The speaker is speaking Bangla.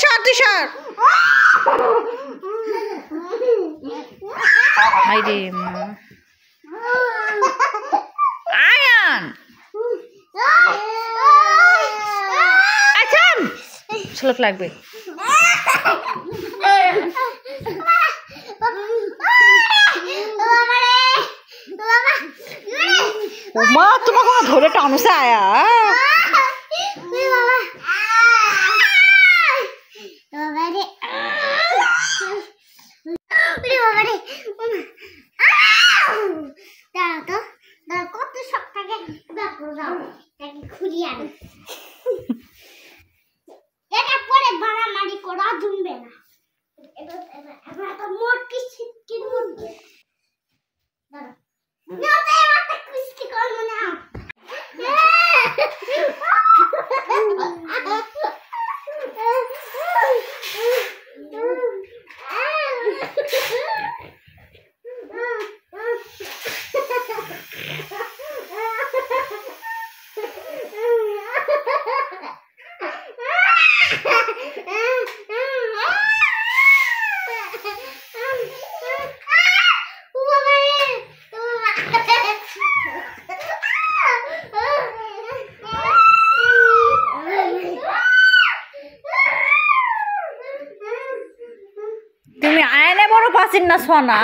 তুষার হাইরে আয়ান আচ্ছা ঝলক লাগবে মা তোমাকে ধরে টানুছে আয়া কত শখ থাকে খুঁড়িয়ে আনে এটা পরে বাড়ামারি করা জমবে না এবার তো মোটকি ছিটকি মুরগি দাঁড়া না তো একটা কুস্তি করব না তুমি আয়নে বড় পাচ্ছেন না সোনা